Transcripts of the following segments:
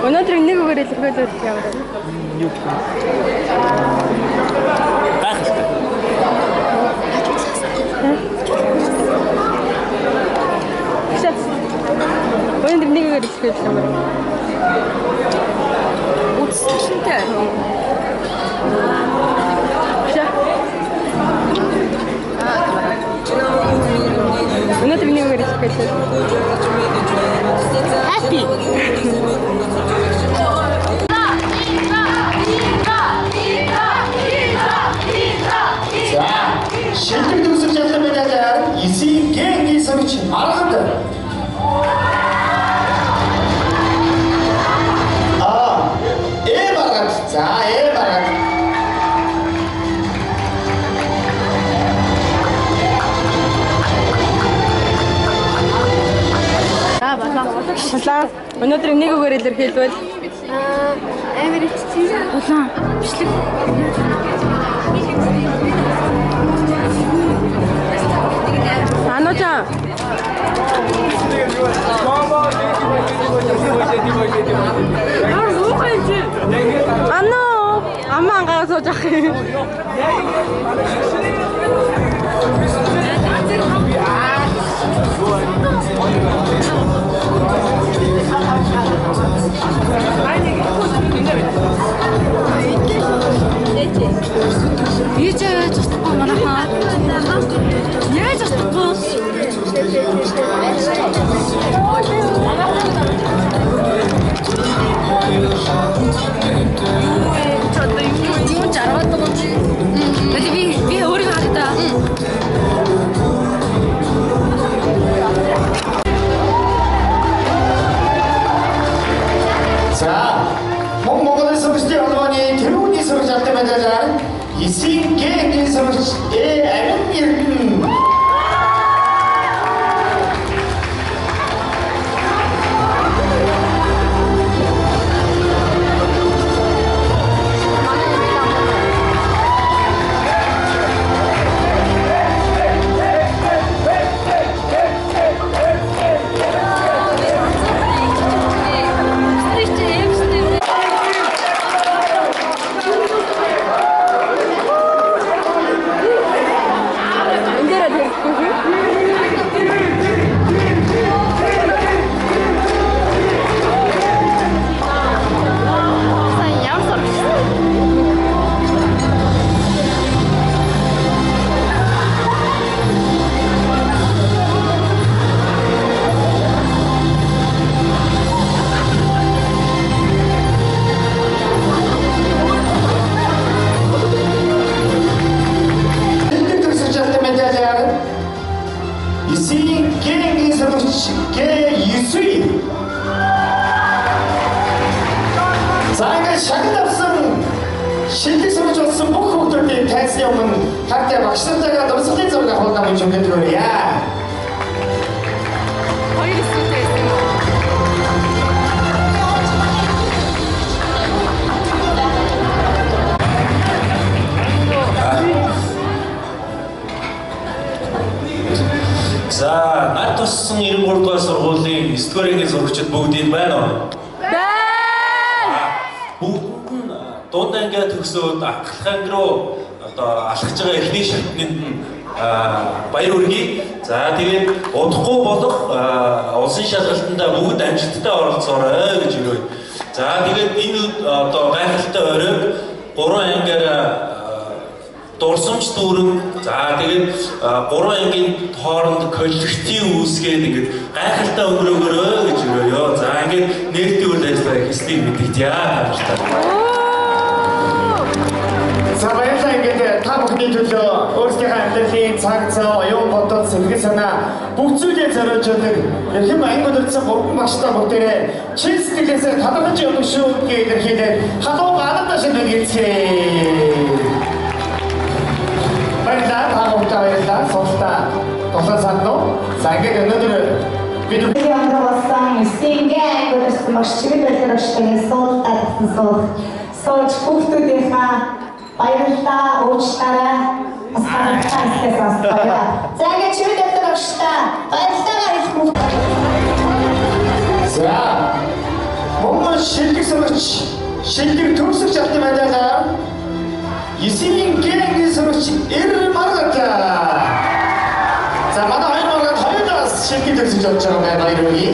Өнөөдөр нэг үгээр илэрхийлээд яваад байна. Юу гэх юм? Гайхалтай. Өнөөдөр нэг үгээр илэрхийлээд яваад байна. Үтсчтэй. Өнөөдөр нэг үгээр илэрхийлээд. Happy. Шилдэг төгсөж ялсан медалиар 9-ийн гэнгийн сорч маргад. Маргад. За, маргад. Улаан. Өнөөдөр нэг үгээр илэрхийлвэл Амар ичсэн. улаан. Бичлэг. Аножа. Ано. Аман гасууж ах. Яаж чадахгүй манайхаа. Яаж чадахгүй. Юу жаргаад байгаа юм чи. Би өөрийгөө хатаа. За, Монголын сургалтын холбооны тэрүүний сургалт алтай медалиар 9-ийн гэнгийн сургалт Амин Эрдэнэ. За ингээд шагнал авсан шилдэг сурч болсон бүх хүүхдүүдийн тайзны өмнө хатаа багшлалтайгаа дурсгалын зураг авах нам 준비해 드려야. Хоёр эсрэгтэй байсан. За, над туссан 93 дугаар сургуулийн 9 дугаар ангийн сурагчид бүгд энэ байна уу? Бүгд нь дунд ангиа төгсөөд ахлах анги руу одоо алхаж байгаа эхний шатнд баяр хүргэе. За тэгээд удахгүй болох улсын шалгалтанд бүгд амжилттай оролцоорой гэж өгье. За тэгээд энэ одоо гайхалтай оройд 3 ангиараа дурсамж дүүрэн за тэгээд 3 ангийн хооронд коллектив үүсгээд ингээд гайхалтай өнгөрөөгөө гэж өгөөё. За ингээд нээлттэй үйл ажиллагаа хийхийг мэдэгдээ хамтдаа. За баярлалаа ингээд та бүхний төлөө өөрсдийнхээ амьдралын цаг цаа оюун бодол сэтгэл санаа бүх зүйлээ зориулж өгдөг эрхэм анги өдөрцөн 3 багштай бүгдээрээ чин сэтгэлээсээ талархаж явах шүү гэж илэрхийлээд халуун алдартай шинэ ирцгээе. баярлалаа. Та бүхэнд баярлалаа. Сонстаа тусаа сандуу. За ингээд өнөөдөр бид Болсон Сингээ гэрээс маш чиглэл байлгахтай суултсан сууж хүүхдүүдийнхаа баярлалаа уучлаарай. Асаалтайсээс асууя. За ингээд чиглэл байлгахтай баярлалаа хэлэх үү. за Монгол шилдэг сурагч шилдэг төгсөгч алтан медалаар 9-ийн гэрэнгийн сурагч Маргарита. За манай хоёр маргаат хоёулаас шилдэг төгсөгч болж байгаа баяр хүргэе.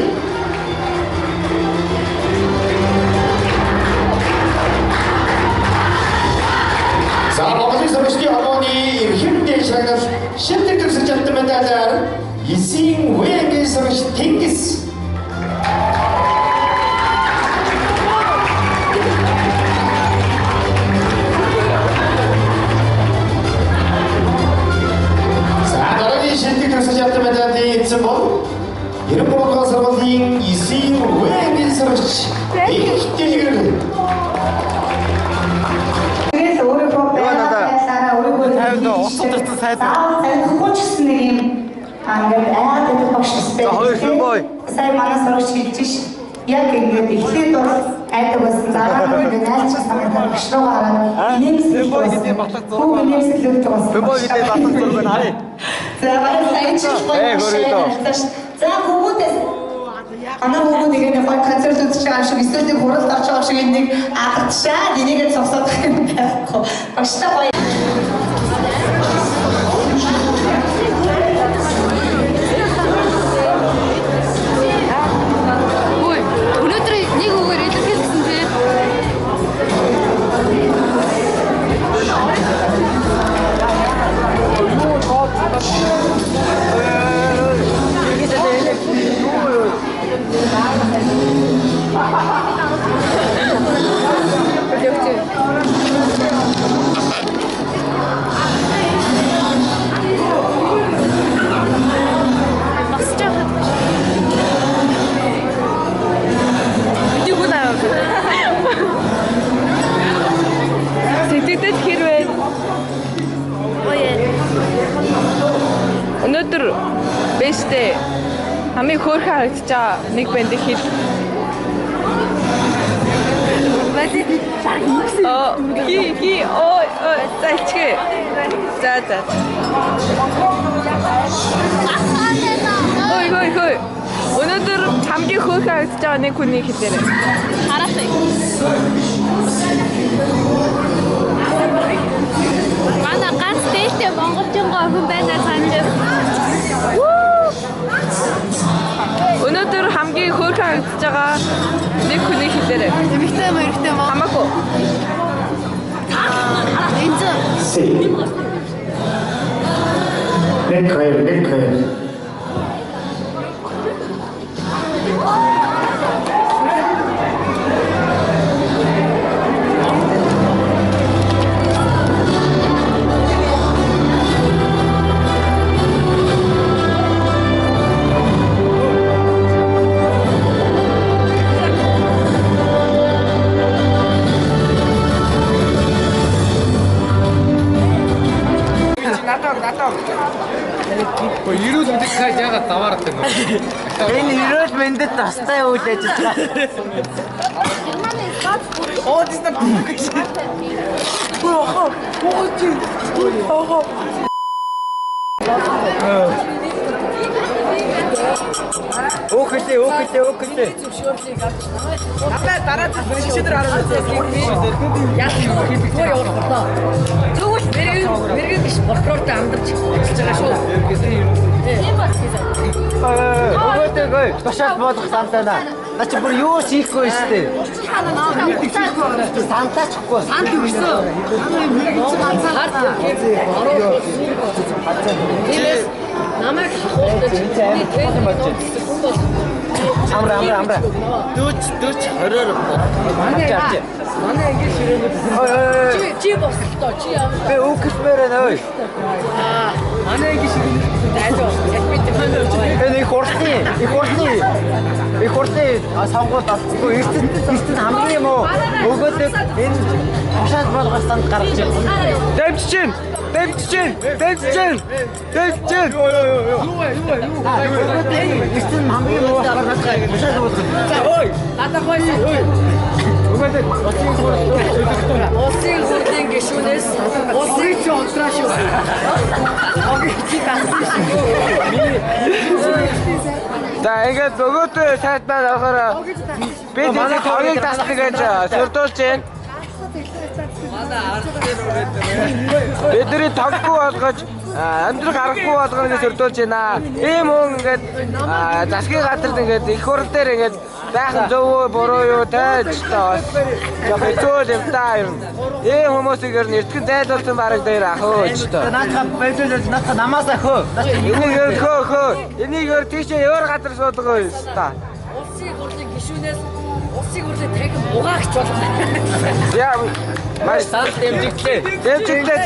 За Монголын сурагчдын холбооны эрхэм шагнал шилдэг төгсөгч алтан медалаар 9-ийн үеийн сурагч Тэнгис. шилдэг төгсөгч алтан медалийн эзэн бол 93 сургуулийн 9-ийн үеийн сурагч Ихтэлгэр. Тэрээс өөрөө байгаад өөрөө Утастай сайд. заахгүй ч гэсэн нэг юм ингээд айгаад багштай. Сая манай сурагч хэлж ш. Яг ингээд эхлээд бол айдаг байсан. Дараа нь ингээд айлчсан санагдаад багш руу гараад нэмсэл болсон. Хүүг нэмсэлүүд болсон. Бибогтэй батлах зураг нь харъя. За баярлалаа чи гоё. За хүмүүдээс ана хүмүүс нэг гоё концерт үзэж байгаа шиг эсвэл нэг хуралд орж байгаа шиг нэг агтшаа энийгээ цогсоод байх юм байхгүй. Багштай гоё. Ой, өнөөдөр нэг үгээр илэрхийлсэн тий. Сэтгэлдээ хэрвээ өнөөдөр бэстэ хамгийн хөөрхөн харагдаж байгаа нэг бэнд хэл. Зайчгээ. За. Хой. Өнөөдөр хамгийн хөөрхөн харагдаж байгаа нэг хүний хэлээрэй. Хараасай. Манай ганц дээлтэй монголчингоо хүн байна санаж. Өнөөдөр хамгийн хөөрхөн харагдаж байгаа нэг хүний хэлээрэй. Эмэгтэй мөрөгтэй мөн. Хамаагүй. Энд Нэг хоёр. Ирүүл мэдээ яагаад даваардаг юм. Энэ ирүүл мэндэд тастай үйл ажиллагаа. Оо this not Окей. Намайг дараа шийдэр хараад яах юм бэ? Тэгвэл мэрэг биш прокурортой амдарч байгаа шүү. Тийм бас Өгөөдөө тушаал болох сантана. На чи бүр юу хийхгүй шүү дээ. Сантаачихгүй. сант өгсөн. Тиймээс намайг хахуулдаг. Амра. Дүүч 20-оор. Манай ингэ ширээний. Чи босдоо чи яа. Би үгсмээр нөө. Манай ингэ ширээний дайдаа. Яг бид Энэ их хурдны сонгуульд авчихгүй эртэд хамгийн юм уу? Өгөөдөө энэ тушаал болгох санд гаргаж байна. Дэвч чинь Дэвчэн. Истэн хамгийн муу гаргацгаа. За ой. Надад хойш. Улсын хурлын гишүүнээс улсын ч унтрааш юу. За ингээд бөгөөд сайтнаа авахаараа би тэгээд хоёрыг тасдаг гэж сурдуулж байна. Бидний тоггүй болгож амьдрах аргагүй болгоно гэж сурдуулж байна. Ийм хүн ингээд засгийн газарт ингээд их хурл дээр ингээд байхын зөв үү буруу юу тааж таас яг хэцүү юм та юм. Ийм хүмүүсийг ер нь эртхэн зайлуулсан бараг дээр ахөөч тоо. Наадах байдал надад намаас ахөө. Энийг ер хөө. Энийг ер тийшээ өөр газар суулгаа юм та. Улсын хурлын гишүүнээс улсын хурлын танхим угаагч болно. Яа маш сайн дэмжигтэй. Дэмжигтэй.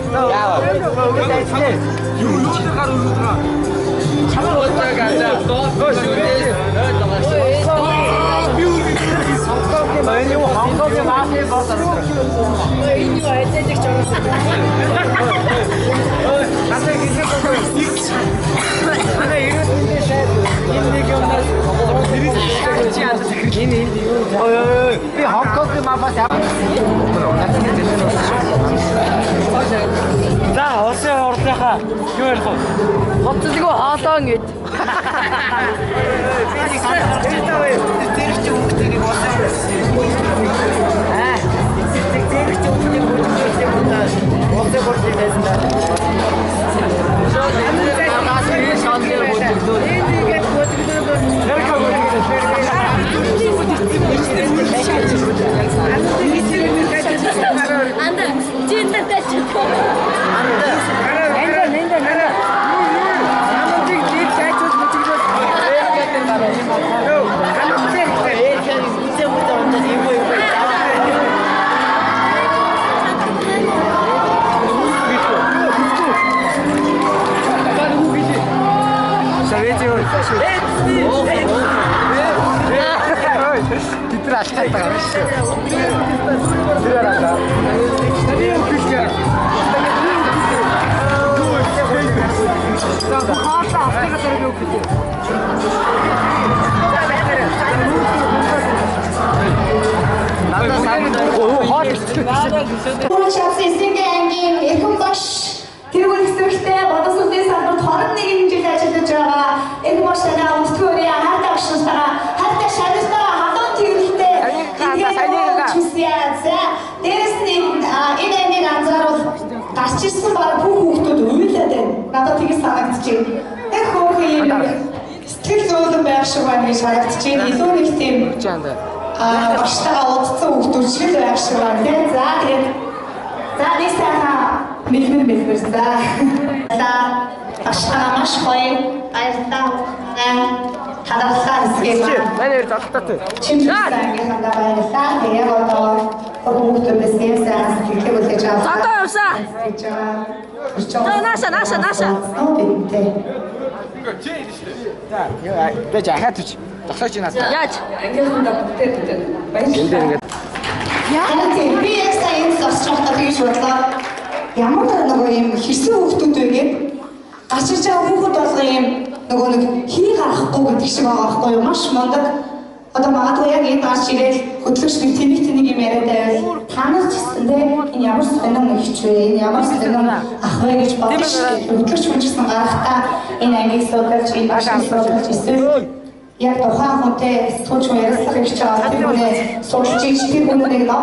Яа. Юу гар өргөдрөө. Чамаа уутаг ажаа. Хонконгийн мафия болсон. Энэ юу эцэг чамаа. Хасаа гисэх гоё. Ана ирээдүйдээ шууд энэ нэг юмнаас энэ юу. Ой. Би Хонконгийн мафиас За, улсын хурлынхаа юу ярих вэ? Хоцлогоо хаалаа гээд. Титэр алхаад байгаа юм шүү. Тэр араа. Шавс эсэнгийн ангийн эрхэм багш тэргүүр хэсэгтэй боловсролын салбарт 21 жил ажиллаж байгаа эрхэм багш танаа өнцгөрийн анхаарал авчирсараа хатаа шалгалтаа халуун тэрэгтэй дээрээс нь энэ ангийн анзааруул гарч ирсэн баг бүх хүүхдүүд уйлаад байна. Надад тэгж санагдчихэв. Эх хөөхөн юм сэтгэл зөөлөн байх шиг байна гэж харагдчихэв. Илүү нэг тийм багштайгаа уудсан хүүхдүүд шиг байх шиг байна. За тэгээд нэг сайхан мэлмэр за. Багштайгаа маш гоё баярлалаа. Хадаалаа хэсгийг Манайэр залхтаатай. Чимчсэн хандаа баярлалаа. Тэгээд одоо хүүхдүүдээс нэмсэн сэтгэлээ үлээж авсан. Одоо явсаа. Нааша. Бэ жахаад үч. Тасаач наас. Яаж? Яа тийм би яг сайн сонсч байхдаа тэгж бодлоо. Ямар нөгөө юм хэрсэн хүүхдүүд вэ гээд гарч иж байгаа хүүхэд болгоо юм нөгөө нэг хий гарахгүй гэдэг шиг байгаа байхгүй юу? Маш мундаг. Одоо магадгүй яг энэ гарч ирээд хөтлөгч нэг тэнэг юм яриад байвал танаас ч гэсэн энэ ямар сонирм ихч вэ? Энэ ямар сонирм ах вэ гэж бодож хөтлөгч хүнчсэн гарахтаа энэ ангийг суулгаж энэ машин суулгаж эсвэл яг тухайн хүнтэй суулж яриаслах гэж байгаа тэрүүнээ суулж тэр хүнийг ном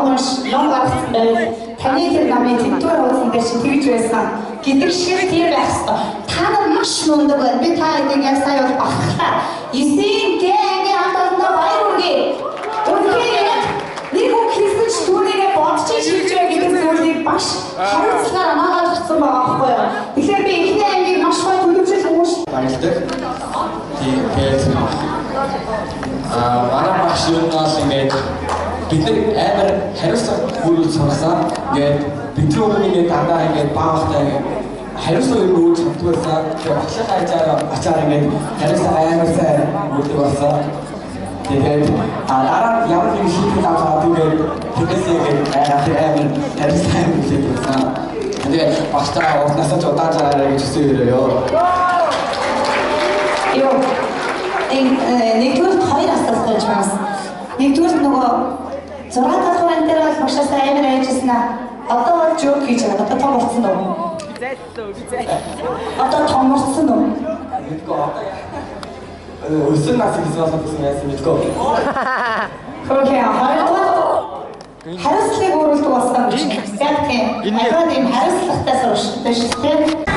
гаргасан байвал таны тэр намын тэмдгээр уулсан дээр чи тэгж байсан гэдэг шиг тийм байх ёстой. Та нар маш мундаг байна. Би та энийг яг сая бол багтаа. Эсийн гэнгийн хамтдаа баяр хүргэе. Үнэхээр нэг хүн хийсэн ч түүнийгээ бодож шийдэж байгаа гэдэг зүйлийг маш хариуцлагаар анаагаалгсан байгаа байхгүй юу? Тэгэхээр би эхний ангийг маш гоё төлөвлөж өгөөш. Баярлалаа. Тэгээд манай багш юунаас ингээд бид нар амар хариуцлага хүргэж сурсан. Ингээд бидний өмнө ингээд дандаа ингээд баахтай хариуцлага юу гэж боддгоосаа тэгээд батлах ажаар ингээд хариуцлага амар сайн өгдөг болсон. Тэгээд дараа ямар нэг шийдэл авч байгаа тэгээд тэдээс ингээд амар хариуцлага хийлээд байсан. Тэгээд багтаа уутнасаа ч удааж байгаарай гэж хүсэж өрөөё. Юу нэгдүгээр 2 астаас болж байгаас. Нэгдүгээр нөгөө 6 талбарын дээр бол багшаас амар ажилласан аа. Одоо бол жок хийж байгаа. Одоо том болсон уу? Одоо том болсон уу? Өсөн нас гэсэн болсон байсан мэдгүй. Хөөе хариуцлагыг өөрөлдөг болсон гэж. Яг тийм. Ахад ийм хариуцлагатай сурч байсан шүү дээ.